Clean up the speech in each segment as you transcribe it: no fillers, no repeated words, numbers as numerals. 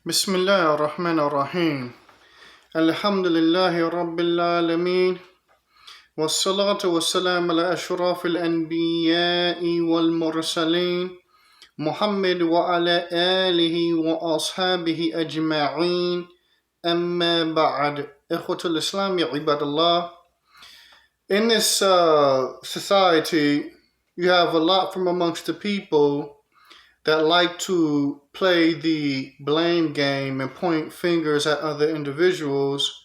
بسم الله الرحمن الرحيم الحمد لله رب العالمين والصلاة والسلام على أشرف الأنبياء والمرسلين محمد وعلى آله وأصحابه أجمعين أما بعد إخوة الإسلام عباد الله. In this society, you have a lot from amongst the people that like to play the blame game and point fingers at other individuals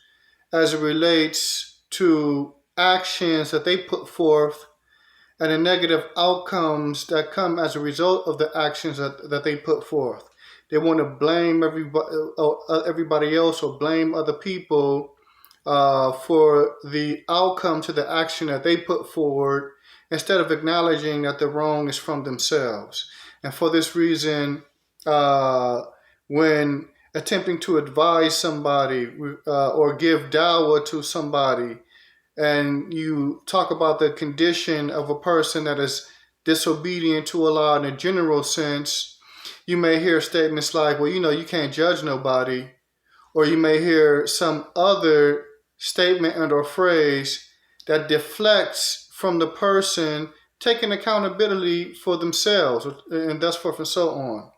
as it relates to actions that they put forth and the negative outcomes that come as a result of the actions that they put forth. They want to blame everybody else or blame other people for the outcome to the action that they put forward instead of acknowledging that the wrong is from themselves. And for this reason, when attempting to advise somebody or give dawah to somebody, and you talk about the condition of a person that is disobedient to Allah in a general sense, you may hear statements like, well, you can't judge nobody. Or you may hear some other statement and or phrase that deflects from the person taking accountability for themselves, and thus forth and so on.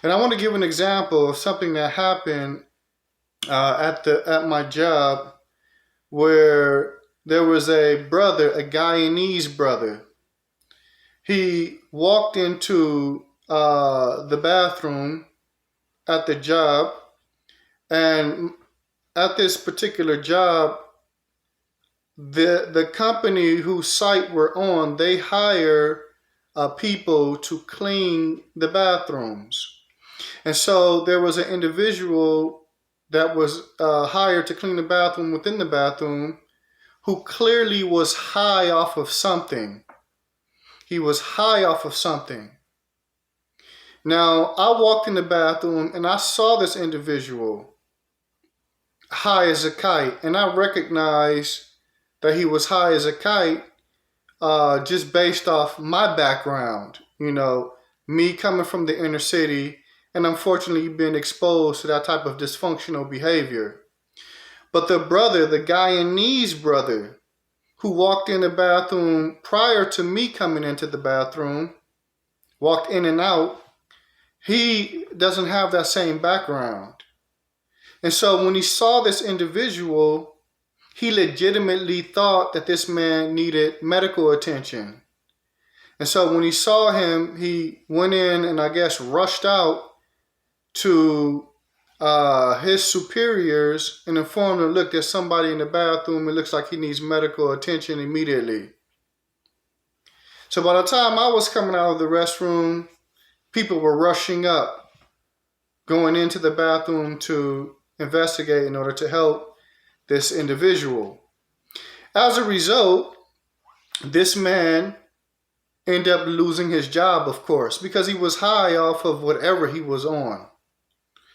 And I want to give an example of something that happened at my job, where there was a brother, a Guyanese brother. He walked into the bathroom at the job, and at this particular job, the company whose site we're on, they hire people to clean the bathrooms. And so there was an individual that was hired to clean the bathroom within the bathroom who clearly was high off of something. He was high off of something. Now, I walked in the bathroom and I saw this individual high as a kite, and I recognized that he was high as a kite just based off my background, me coming from the inner city and unfortunately being exposed to that type of dysfunctional behavior. But the brother, the Guyanese brother, who walked in the bathroom prior to me coming into the bathroom, walked in and out, he doesn't have that same background. And so when he saw this individual, he legitimately thought that this man needed medical attention. And so when he saw him, he went in and I guess rushed out to his superiors and informed them, look, there's somebody in the bathroom. It looks like he needs medical attention immediately. So by the time I was coming out of the restroom, people were rushing up, going into the bathroom to investigate in order to help this individual. As a result, this man ended up losing his job, of course, because he was high off of whatever he was on.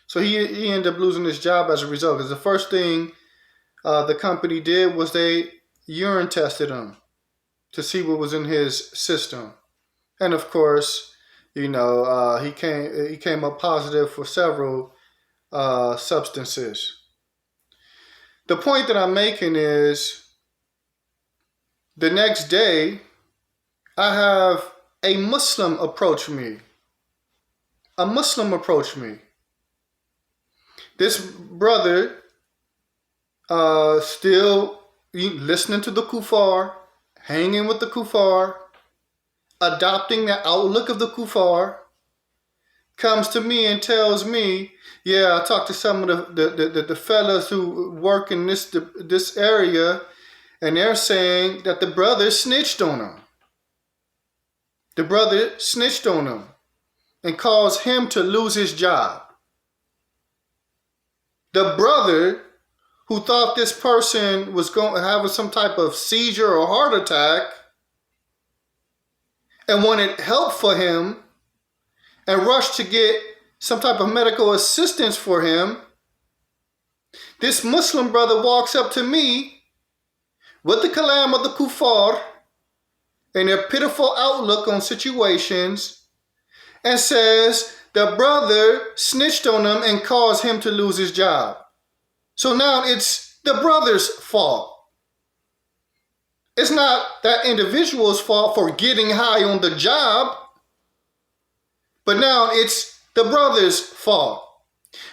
So he ended up losing his job as a result, because the first thing the company did was they urine tested him to see what was in his system. And of course, he came up positive for several substances. The point that I'm making is, the next day, I have a Muslim approach me. A Muslim approached me. This brother, still listening to the kuffar, hanging with the kuffar, adopting the outlook of the kuffar, comes to me and tells me, yeah, I talked to some of the fellas who work in this area, and they're saying that the brother snitched on him. The brother snitched on him and caused him to lose his job. The brother who thought this person was going to have some type of seizure or heart attack and wanted help for him and rushed to get some type of medical assistance for him, this Muslim brother walks up to me with the kalam of the kuffar and their pitiful outlook on situations and says the brother snitched on him and caused him to lose his job. So now it's the brother's fault. It's not that individual's fault for getting high on the job, but now it's the brother's fault.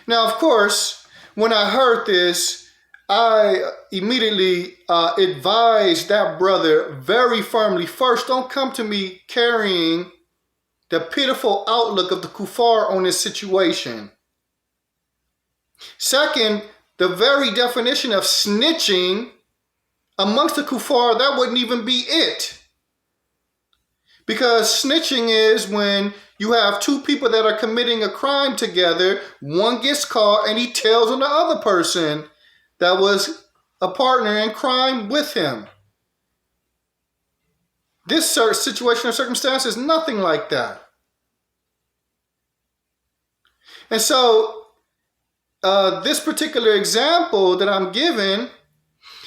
Now, of course, when I heard this, I immediately advised that brother very firmly. First, don't come to me carrying the pitiful outlook of the kuffar on this situation. Second, the very definition of snitching amongst the kuffar, that wouldn't even be it. Because snitching is when you have two people that are committing a crime together. One gets caught and he tells on the other person that was a partner in crime with him. This situation or circumstance is nothing like that. And so this particular example that I'm giving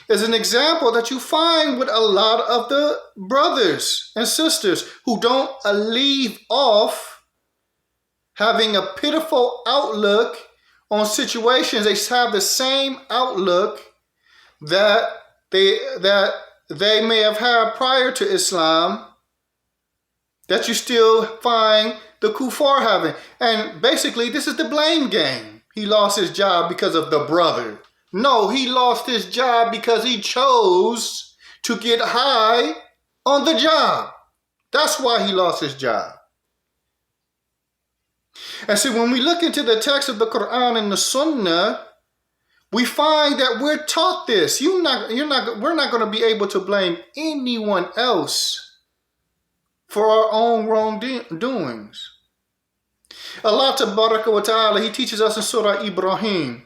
is an example that you find with a lot of the brothers and sisters who don't leave off having a pitiful outlook on situations. They have the same outlook that they may have had prior to Islam, that you still find the kuffar having. And basically, this is the blame game. He lost his job because of the brother. No, he lost his job because he chose to get high on the job. That's why he lost his job. And see, when we look into the text of the Quran and the Sunnah, we find that we're taught this. We're not going to be able to blame anyone else for our own wrongdoings. Allah Tabaraka wa Ta'ala, He teaches us in Surah Ibrahim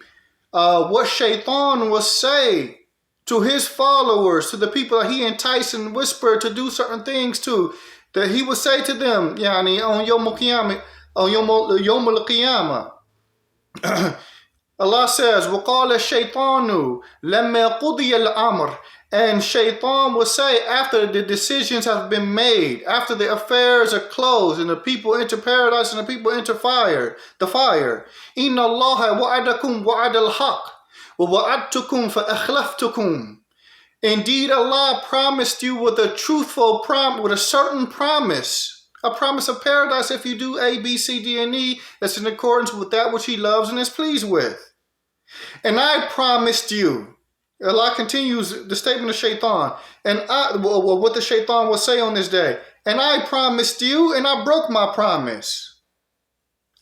what Shaitan will say to his followers, to the people that he enticed and whispered to do certain things to, that he will say to them, yani on Yawm al-Qiyamah. Allah says, وَقَالَ الشَّيْطَانُ لَمَّا قُضِيَ الْأَمْرِ. And Shaitan will say, after the decisions have been made, after the affairs are closed and the people enter paradise and the people enter the fire, إِنَّ اللَّهَ وَعَدَكُمْ وَعَدَ الْحَقِّ وَوَعَدْتُكُمْ فَأَخْلَفْتُكُمْ. Indeed, Allah promised you with a truthful promise, with a certain promise, a promise of paradise if you do A, B, C, D, and E, that's in accordance with that which He loves and is pleased with. And I promised you. Allah continues the statement of Shaitan, and what the Shaitan will say on this day. And I promised you, and I broke my promise.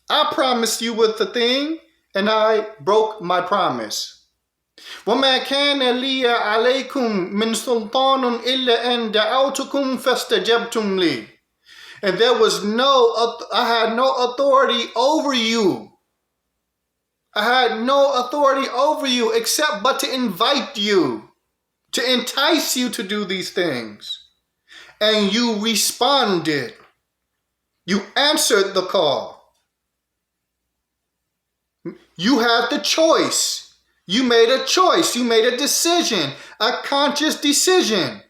I promised you with the thing, and I broke my promise. وَمَا كَانَ لِيَ عَلَيْكُمْ مِنْ سُلْطَانٌ إِلَّا أَنْ دَعَوْتُكُمْ فَاسْتَجَبْتُمْ لِي. And there was I had no authority over you. I had no authority over you except but to invite you, to entice you to do these things. And you responded. You answered the call. You had the choice. You made a choice. You made a decision, a conscious decision.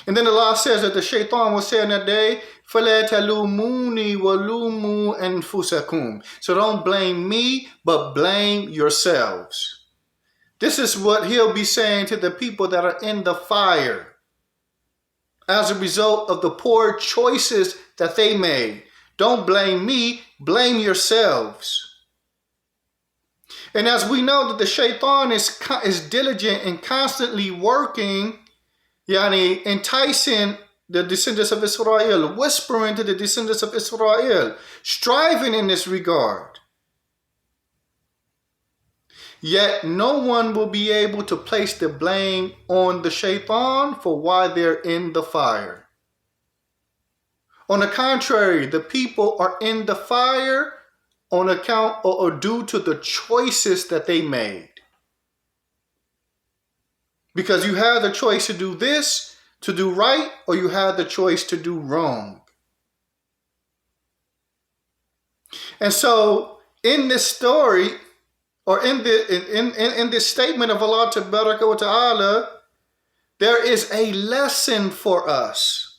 And then Allah says that the Shaitan will say on that day, فَلَا تَلُومُونِي وَلُومُوا أَنفُسَكُمْ. So don't blame me, but blame yourselves. This is what he'll be saying to the people that are in the fire as a result of the poor choices that they made. Don't blame me, blame yourselves. And as we know that the Shaitan is diligent and constantly working, yani enticing the descendants of Israel, whispering to the descendants of Israel, striving in this regard. Yet no one will be able to place the blame on the Shaitan for why they're in the fire. On the contrary, the people are in the fire on account or due to the choices that they made. Because you had the choice to do this, to do right, or you had the choice to do wrong. And so in this story, or in this statement of Allah Tabaraka wa Ta'ala, there is a lesson for us.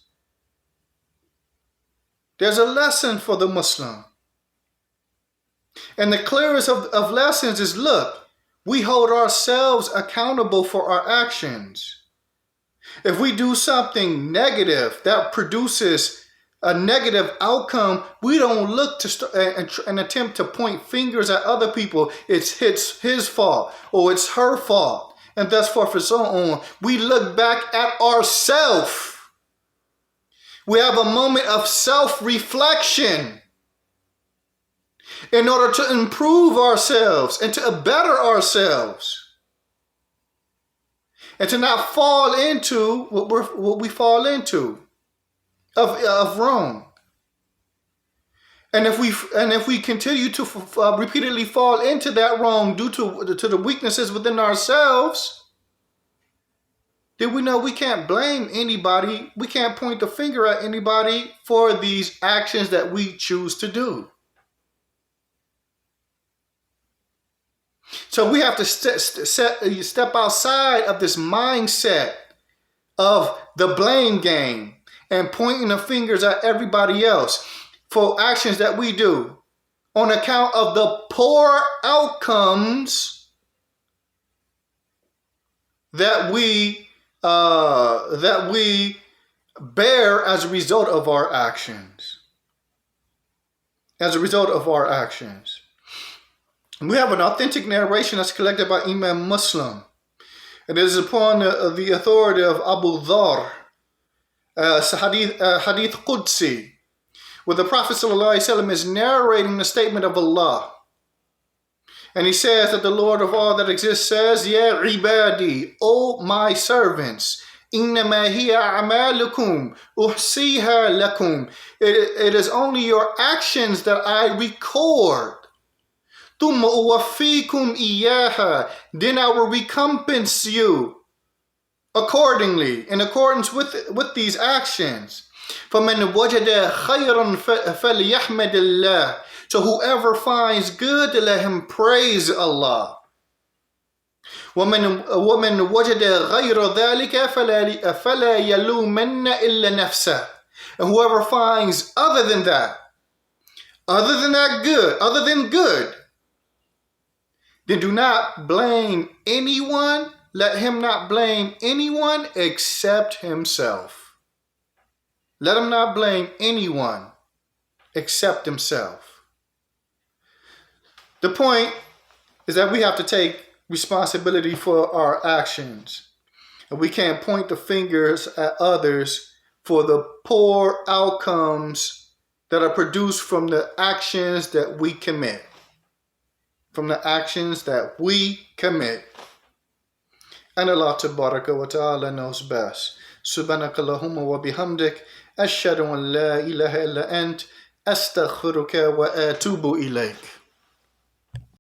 There's a lesson for the Muslim. And the clearest of lessons is, look, we hold ourselves accountable for our actions. If we do something negative that produces a negative outcome, we don't look to and attempt to point fingers at other people. It's his fault or it's her fault, and thus forth and so on. We look back at ourselves. We have a moment of self-reflection in order to improve ourselves and to better ourselves, and to not fall into what we fall into of wrong. And if we continue to repeatedly fall into that wrong due to the weaknesses within ourselves, then we know we can't blame anybody. We can't point the finger at anybody for these actions that we choose to do. So we have to step outside of this mindset of the blame game and pointing the fingers at everybody else for actions that we do on account of the poor outcomes that we bear as a result of our actions. As a result of our actions. We have an authentic narration that's collected by Imam Muslim. It is upon the authority of Abu Dhar, Hadith Qudsi, where the Prophet ﷺ is narrating the statement of Allah. And he says that the Lord of all that exists says, Ya ibadi, O my servants, innama hiya a'malukum uhsiha lakum. It is only your actions that I record. Thumma uwaffikum iyaha. Then I will recompense you accordingly, in accordance with these actions. فَمَنْ وَجَدَ خَيْرًا فَلْيَحْمَدِ اللَّهِ. So whoever finds good, let him praise Allah. وَمَنْ وَجَدَ غَيْرَ ذَلِكَ فَلَا يَلُومَنَّ إِلَّا نَفْسَهُ. And whoever finds other than good, then do not blame anyone. Let him not blame anyone except himself. Let him not blame anyone except himself. The point is that we have to take responsibility for our actions. And we can't point the fingers at others for the poor outcomes that are produced from the actions that we commit. From the actions that we commit. And Allah Tabaraka wa Ta'ala knows best. Subhanakallahumma wa bihamdik. Ashhadu an la ilaha illa ant. Astaghfiruka wa atubu ilayk.